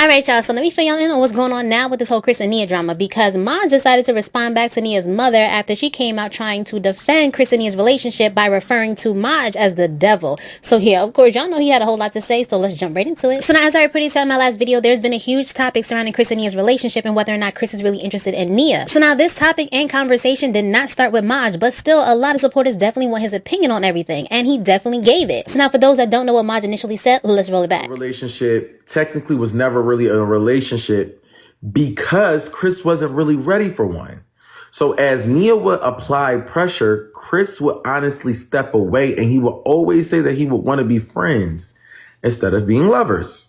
Alright y'all, so let me fill y'all in on what's going on now with this whole Chris and Nia drama, because Maj decided to respond back to Nia's mother after she came out trying to defend Chris and Nia's relationship by referring to Maj as the devil. So yeah, of course y'all know he had a whole lot to say, so let's jump right into it. So now, as I already pretty said in my last video, there's been a huge topic surrounding Chris and Nia's relationship and whether or not Chris is really interested in Nia. So now this topic and conversation did not start with Maj, but still a lot of supporters definitely want his opinion on everything, and he definitely gave it. So now for those that don't know what Maj initially said, let's roll it back. Relationship technically was never really a relationship because Chris wasn't really ready for one. So as Nia would apply pressure, Chris would honestly step away, and he would always say that he would want to be friends instead of being lovers.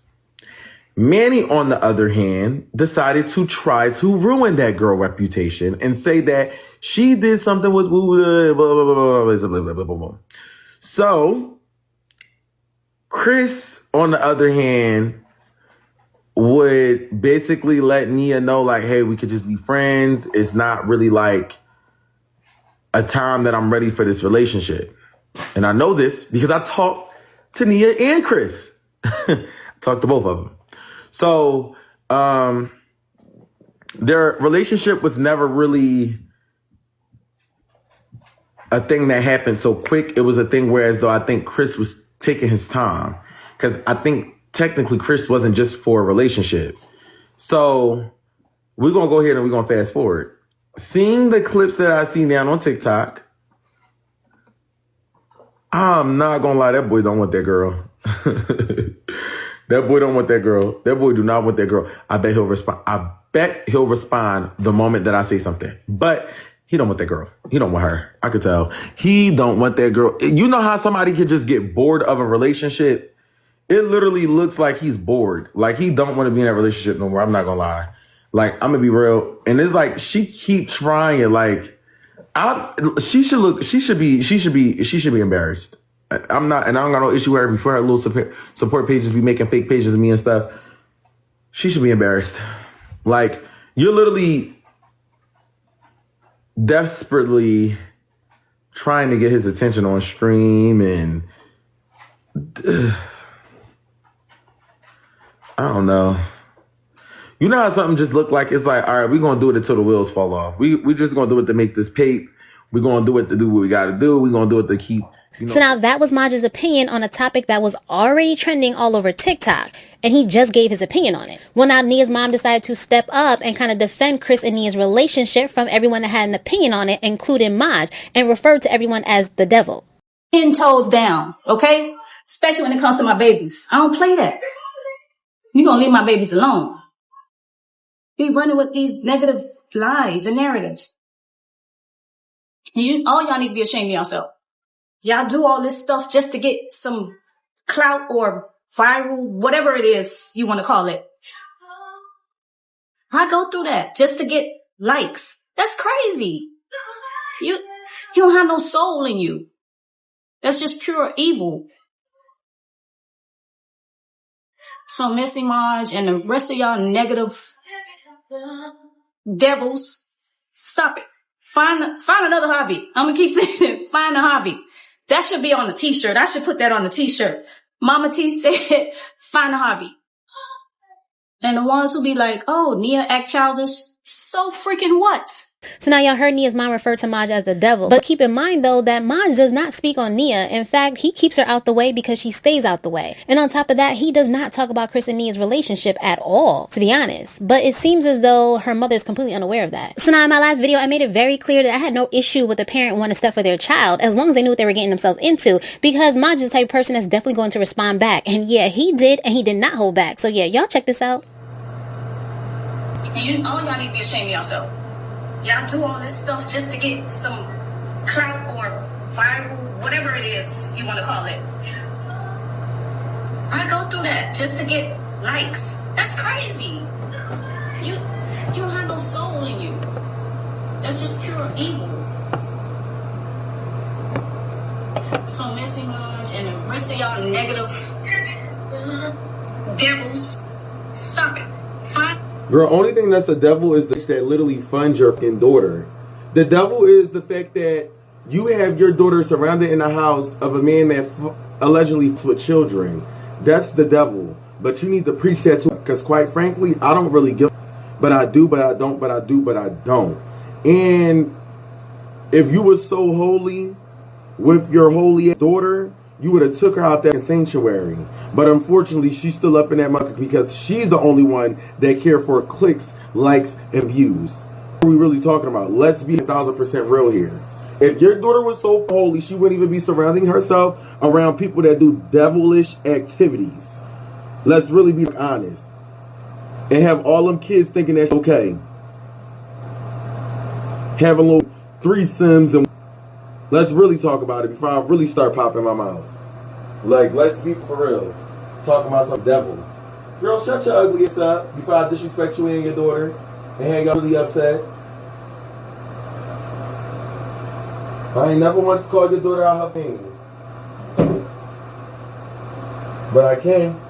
Manny, on the other hand, decided to try to ruin that girl reputation and say that she did something with blah, blah, blah, blah. So Chris, on the other hand, would basically let Nia know, like, hey, we could just be friends. It's not really like a time that I'm ready for this relationship. And I know this because I talked to Nia and Chris. Talked to both of them. So their relationship was never really a thing that happened so quick. It was a thing whereas though I think Chris was taking his time, because I think technically Chris wasn't just for a relationship. So we're going to go ahead and we're going to fast forward. Seeing the clips that I see now on TikTok, I'm not going to lie, that boy don't want that girl. That boy don't want that girl. That boy do not want that girl. I bet he'll respond the moment that I say something. But he don't want that girl. He don't want her. I could tell. He don't want that girl. You know how somebody could just get bored of a relationship? It literally looks like he's bored. Like he don't want to be in that relationship no more. I'm not gonna lie. Like, I'm gonna be real. And it's like she keep trying. Like, she should be embarrassed. I'm not, and I don't got no issue with her before her little support pages be making fake pages of me and stuff. She should be embarrassed. Like, you're literally desperately trying to get his attention on stream, and I don't know. You know how something just look like? It's like, all right, we're going to do it until the wheels fall off. We're just going to do it to make this pape. We're going to do it to do what we got to do. We're going to do it to keep, you know. So now that was Maj's opinion on a topic that was already trending all over TikTok, and he just gave his opinion on it. Well, now Nia's mom decided to step up and kind of defend Chris and Nia's relationship from everyone that had an opinion on it, including Maj, and referred to everyone as the devil. 10 toes down, okay? Especially when it comes to my babies. I don't play that. You're going to leave my babies alone. Be running with these negative lies and narratives. All y'all need to be ashamed of yourself. Y'all do all this stuff just to get some clout or viral, whatever it is you want to call it. I go through that just to get likes. That's crazy. You don't have no soul in you. That's just pure evil. So Missy Maj and the rest of y'all negative devils, stop it. Find another hobby. I'm gonna keep saying it. Find a hobby. That should be on a t-shirt. I should put that on the t-shirt. Mama T said, find a hobby. And the ones who be like, oh, Nia act childish. So freaking what? So now y'all heard Nia's mom refer to Maj as the devil. But keep in mind though that Maj does not speak on Nia. In fact, he keeps her out the way because she stays out the way. And on top of that, he does not talk about Chris and Nia's relationship at all, to be honest. But it seems as though her mother is completely unaware of that. So now in my last video, I made it very clear that I had no issue with a parent wanting to step for their child as long as they knew what they were getting themselves into, because Maj is the type of person that's definitely going to respond back. And yeah, he did, and he did not hold back. So yeah, y'all check this out. All y'all need to be ashamed of yourself. Y'all do all this stuff just to get some clout or viral, whatever it is you want to call it. I go through that just to get likes. That's crazy. You don't have no soul in you. That's just pure evil. So Missy Maj and the rest of y'all negative devils, stop it. Girl, only thing that's the devil is the that literally funds your fucking daughter. The devil is the fact that you have your daughter surrounded in a house of a man that allegedly with children. That's the devil. But you need to preach that too, because quite frankly, I don't really give. But I do, but I don't, but I do, but I don't. And if you were so holy with your holy daughter, you would have took her out there in sanctuary. But unfortunately, she's still up in that market because she's the only one that care for clicks, likes, and views. What are we really talking about? Let's be 1,000% real here. If your daughter was so holy, she wouldn't even be surrounding herself around people that do devilish activities. Let's really be honest. And have all them kids thinking that's okay. Having little threesomes and let's really talk about it before I really start popping my mouth. Like, let's be for real. Talking about some devil. Girl, shut your ugly ass up before I disrespect you and your daughter and have y'all really upset. I ain't never once called your daughter out her thing. But I can.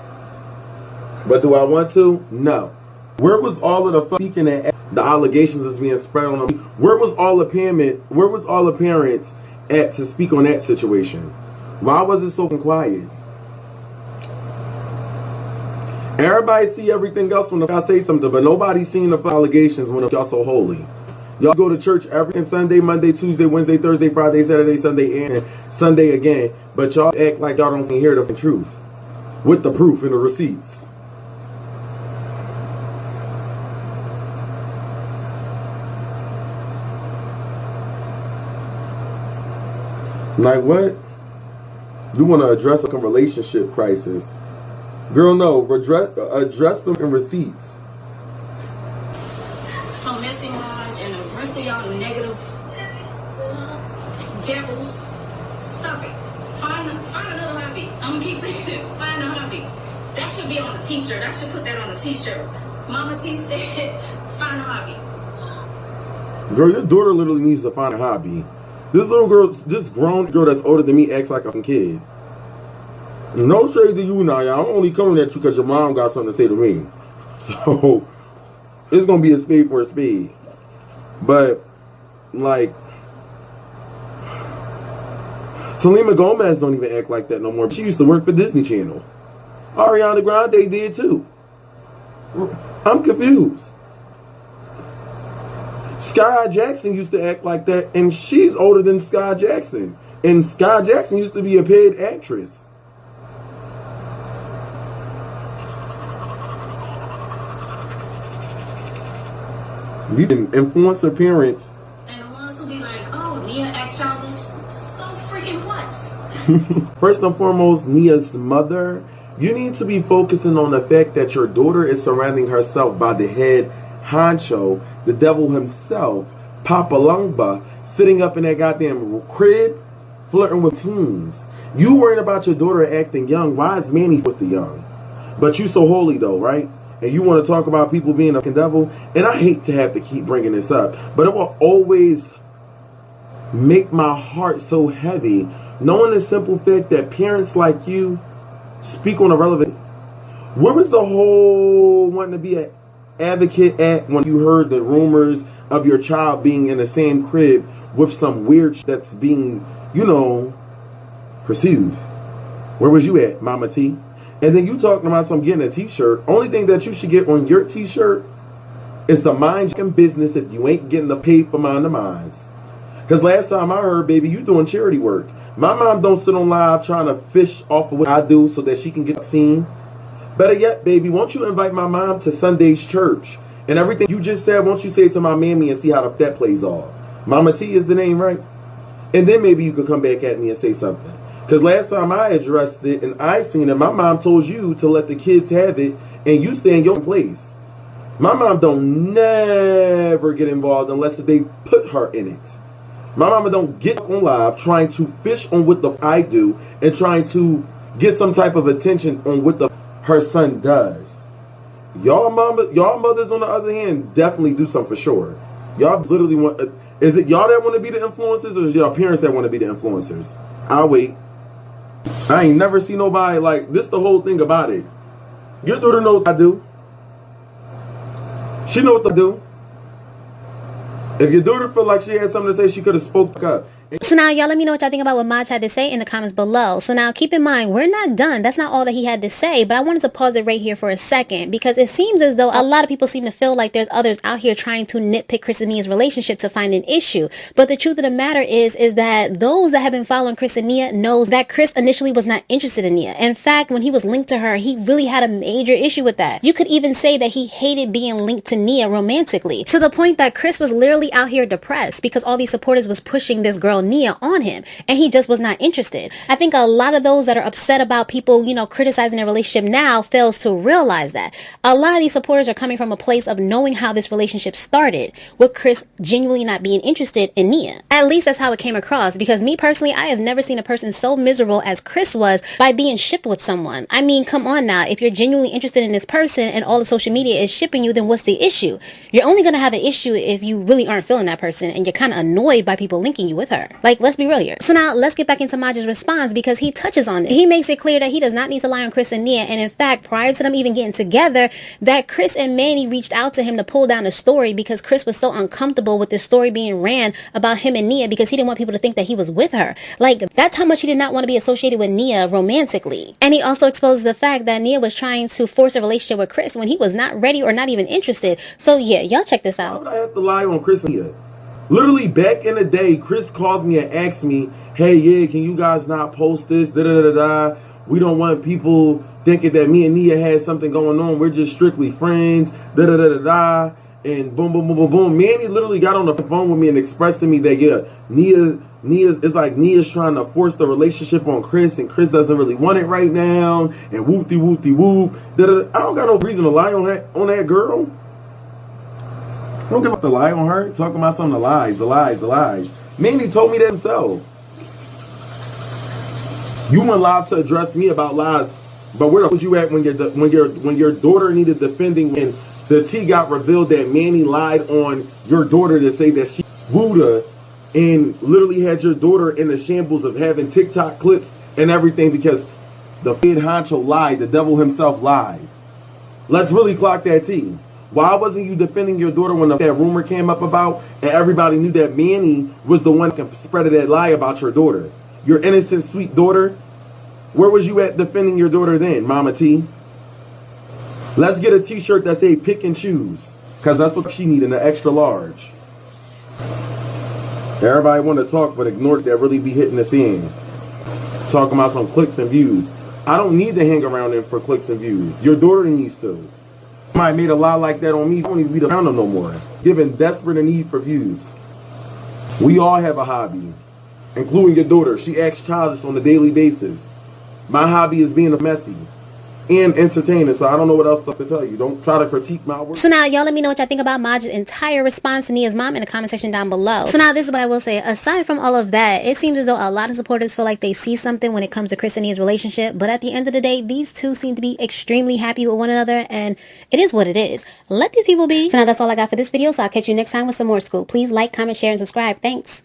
But do I want to? No. Where was all of the speaking and the allegations that's being spread on them? Where was all the parents at to speak on that situation? Why was it so quiet? Everybody see everything else when I say something, but nobody's seeing the allegations when y'all so holy. Y'all go to church every Sunday, Monday, Tuesday, Wednesday, Thursday, Friday, Saturday, Sunday, and Sunday again. But y'all act like y'all don't hear the truth with the proof and the receipts. Like what? You want to address a relationship crisis. Girl, no. Address them in receipts. So Missy Lodge and the rest of y'all negative devils, stop it. Find another hobby. I'm going to keep saying it. Find a hobby. That should be on a t-shirt. I should put that on a t-shirt. Mama T said, find a hobby. Girl, your daughter literally needs to find a hobby. This little girl, this grown girl that's older than me acts like a kid. No shade to you now, y'all. I'm only coming at you because your mom got something to say to me. So, it's going to be a spade for a spade. But, like, Selena Gomez don't even act like that no more. She used to work for Disney Channel. Ariana Grande did too. I'm confused. Sky Jackson used to act like that, and she's older than Sky Jackson. And Sky Jackson used to be a paid actress. These influencer parents. And the ones who be like, oh, Nia act childish. So freaking what? First and foremost, Nia's mother, you need to be focusing on the fact that your daughter is surrounding herself by the head honcho, the devil himself, Papa Lungba, sitting up in that goddamn crib, flirting with teens. You worried about your daughter acting young. Why is Manny with the young? But you so holy though, right? And you want to talk about people being a devil. And I hate to have to keep bringing this up, but it will always make my heart so heavy knowing the simple fact that parents like you speak on a relevant. Where was the whole wanting to be an advocate at when you heard the rumors of your child being in the same crib with some weird that's being, pursued? Where was you at, Mama T? And then you talking about some getting a t-shirt. Only thing that you should get on your t-shirt is the mind your business if you ain't getting the pay for mind the minds. Because last time I heard, baby, you doing charity work. My mom don't sit on live trying to fish off of what I do so that she can get seen. Better yet, baby, won't you invite my mom to Sunday's church? And everything you just said, won't you say it to my mammy and see how that plays off? Mama T is the name, right? And then maybe you could come back at me and say something. Because last time I addressed it and I seen it, my mom told you to let the kids have it and you stay in your place. My mom don't never get involved unless they put her in it. My mama don't get on live trying to fish on what I do and trying to get some type of attention on what her son does. Y'all mothers on the other hand definitely do something for sure. Y'all literally want. Is it y'all that want to be the influencers or is y'all parents that want to be the influencers? I'll wait. I ain't never seen nobody like this. The whole thing about it. Your daughter know what I do. She know what to do. If your daughter feel like she had something to say, she could have spoke up. So now y'all let me know what y'all think about what Maj had to say in the comments below. So now keep in mind, we're not done. That's not all that he had to say, but I wanted to pause it right here for a second because it seems as though a lot of people seem to feel like there's others out here trying to nitpick Chris and Nia's relationship to find an issue. But the truth of the matter is that those that have been following Chris and Nia knows that Chris initially was not interested in Nia. In fact, when he was linked to her, he really had a major issue with that. You could even say that he hated being linked to Nia romantically, to the point that Chris was literally out here depressed because all these supporters was pushing this girl Nia on him and he just was not interested. I think a lot of those that are upset about people, criticizing their relationship now fails to realize that. A lot of these supporters are coming from a place of knowing how this relationship started, with Chris genuinely not being interested in Nia. At least that's how it came across, because me personally, I have never seen a person so miserable as Chris was by being shipped with someone. I mean, come on now. If you're genuinely interested in this person and all the social media is shipping you, then what's the issue? You're only going to have an issue if you really aren't feeling that person and you're kind of annoyed by people linking you with her. Like, let's be real here. So now let's get back into Maj's response, because he touches on it. He makes it clear that he does not need to lie on Chris and Nia, and in fact, prior to them even getting together, that Chris and Manny reached out to him to pull down the story because Chris was so uncomfortable with the story being ran about him and Nia because he didn't want people to think that he was with her. Like, that's how much he did not want to be associated with Nia romantically. And he also exposes the fact that Nia was trying to force a relationship with Chris when he was not ready or not even interested. So yeah, y'all check this out. Why would I have to lie on Chris and Nia? Literally back in the day, Chris called me and asked me, hey, yeah, can you guys not post this? Da-da-da-da-da. We don't want people thinking that me and Nia had something going on. We're just strictly friends. Da-da-da-da-da. And boom, boom, boom, boom, boom. Manny literally got on the phone with me and expressed to me that, yeah, Nia's trying to force the relationship on Chris, and Chris doesn't really want it right now. And whoop-de-whoop-de-whoop. Da-da-da. I don't got no reason to lie on that girl. I don't give up the lie on her. Talking about some of the lies. Manny told me that himself. You weren't allowed to address me about lies, but where was you at when your daughter needed defending, when the tea got revealed that Manny lied on your daughter to say that she wooed her, and literally had your daughter in the shambles of having TikTok clips and everything because the head honcho lied, the devil himself lied. Let's really clock that tea. Why wasn't you defending your daughter when that rumor came up about, and everybody knew that Manny was the one that spread that lie about your daughter? Your innocent, sweet daughter. Where was you at defending your daughter then, Mama T? Let's get a t-shirt that say pick and choose, because that's what she need in the extra large. Everybody want to talk, but ignore that really be hitting the thing. Talking about some clicks and views. I don't need to hang around them for clicks and views. Your daughter needs to. Somebody made a lie like that on me. I don't even be around them no more. Given desperate a need for views. We all have a hobby, including your daughter. She acts childish on a daily basis. My hobby is being messy and entertaining, so I don't know what else to tell you. Don't try to critique my work. So now y'all let me know what y'all think about Maj's entire response to Nia's mom in the comment section down below. So now this is what I will say. Aside from all of that, it seems as though a lot of supporters feel like they see something when it comes to Chris and Nia's relationship, but at the end of the day, these two seem to be extremely happy with one another, and it is what it is. Let these people be. So now that's all I got for this video, so I'll catch you next time with some more scoop. Please like, comment, share, and subscribe. Thanks.